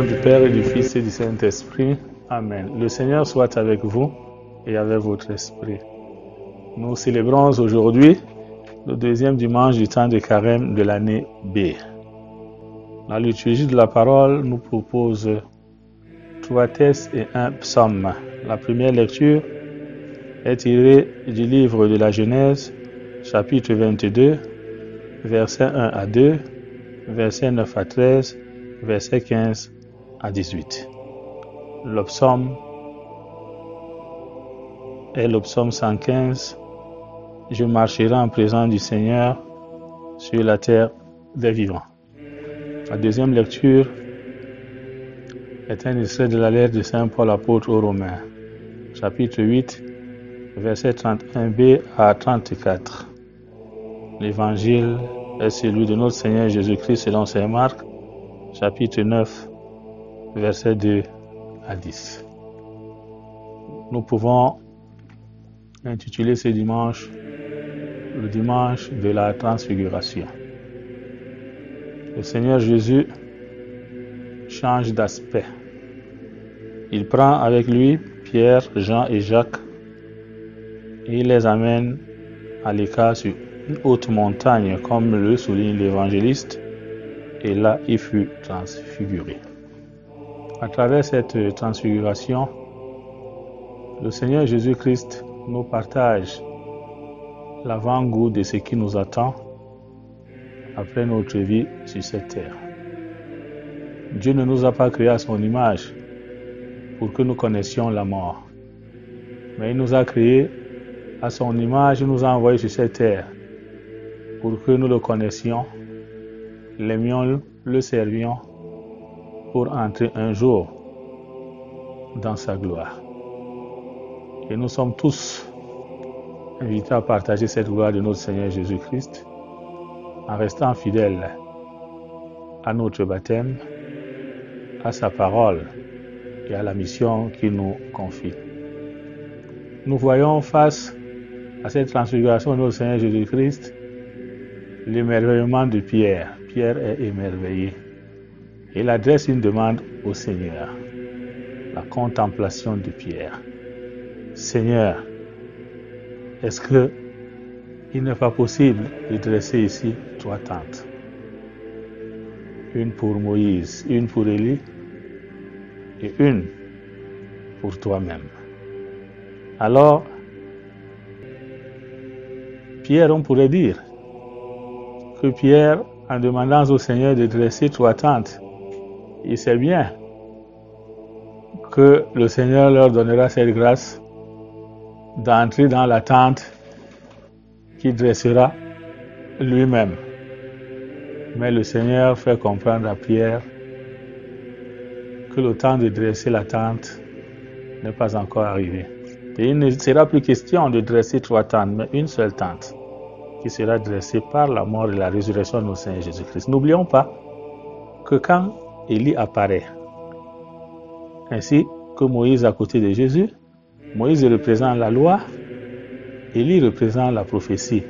nom du Père et du Fils et du Saint-Esprit. Amen. Le Seigneur soit avec vous et avec votre esprit. Nous célébrons aujourd'hui le deuxième dimanche du temps de carême de l'année B. La liturgie de la parole nous propose 3 textes et un psaume. La première lecture est tirée du livre de la Genèse, chapitre 22, versets 1 à 2, versets 9 à 13, versets 15 à 18. Le psaume est le psaume 115. Je marcherai en présence du Seigneur sur la terre des vivants. La deuxième lecture est un extrait de la lettre de Saint Paul apôtre aux Romains, chapitre 8, versets 31b à 34. L'évangile est celui de notre Seigneur Jésus-Christ selon saint Marc, chapitre 9, versets 2 à 10. Nous pouvons intituler ce dimanche le dimanche de la transfiguration. Le Seigneur Jésus change d'aspect. Il prend avec lui Pierre, Jean et Jacques et il les amène à l'écart sur une haute montagne, comme le souligne l'évangéliste, et là il fut transfiguré. À travers cette transfiguration, le Seigneur Jésus-Christ nous partage l'avant-goût de ce qui nous attend après notre vie sur cette terre. Dieu ne nous a pas créés à son image pour que nous connaissions la mort, mais il nous a créés à son image, il nous a envoyés sur cette terre pour que nous le connaissions, l'aimions, le servions pour entrer un jour dans sa gloire. Et nous sommes tous invités à partager cette gloire de notre Seigneur Jésus-Christ en restant fidèles à notre baptême, à sa parole et à la mission qu'il nous confie. Nous voyons face à cette transfiguration de notre Seigneur Jésus-Christ l'émerveillement de Pierre. Pierre est émerveillé. Il adresse une demande au Seigneur, la contemplation de Pierre. Seigneur, est-ce qu'il n'est pas possible de dresser ici 3 tentes? Une pour Moïse, une pour Élie et une pour toi-même. Alors, Pierre, on pourrait dire que Pierre, en demandant au Seigneur de dresser 3 tentes, il sait bien que le Seigneur leur donnera cette grâce d'entrer dans la tente qu'il dressera lui-même. Mais le Seigneur fait comprendre à Pierre que le temps de dresser la tente n'est pas encore arrivé. Et il ne sera plus question de dresser 3 tentes, mais une seule tente qui sera dressée par la mort et la résurrection de notre Seigneur Jésus-Christ. N'oublions pas que quand Élie apparaît, ainsi que Moïse à côté de Jésus, Moïse représente la loi, Élie représente la prophétie.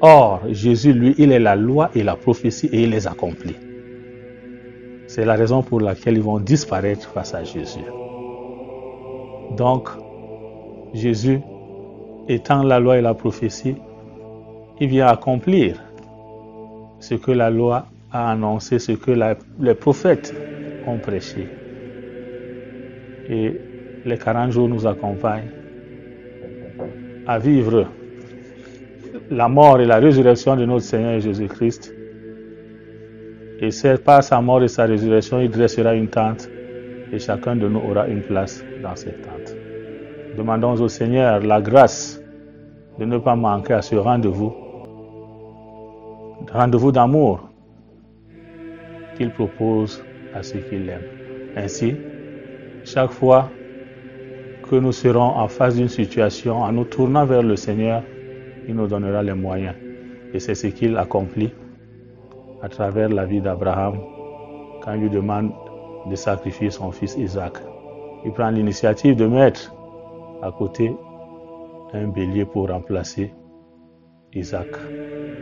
Or, Jésus, lui, il est la loi et la prophétie et il les accomplit. C'est la raison pour laquelle ils vont disparaître face à Jésus. Donc, Jésus, étant la loi et la prophétie, il vient accomplir ce que la loi a annoncé, ce que les prophètes ont prêché. Et les 40 jours nous accompagnent à vivre la mort et la résurrection de notre Seigneur Jésus-Christ. Et c'est par sa mort et sa résurrection, il dressera une tente et chacun de nous aura une place dans cette tente. Demandons au Seigneur la grâce de ne pas manquer à ce rendez-vous d'amour qu'il propose à ceux qui l'aiment. Ainsi, chaque fois que nous serons en face d'une situation, en nous tournant vers le Seigneur, il nous donnera les moyens. Et c'est ce qu'il accomplit à travers la vie d'Abraham quand il lui demande de sacrifier son fils Isaac. Il prend l'initiative de mettre à côté un bélier pour remplacer Isaac,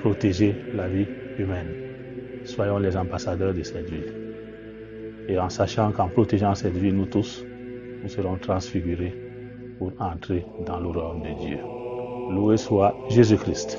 protéger la vie humaine. Soyons les ambassadeurs de cette vie. Et en sachant qu'en protégeant cette vie, nous tous, nous serons transfigurés pour entrer dans le royaume de Dieu. Loué soit Jésus-Christ.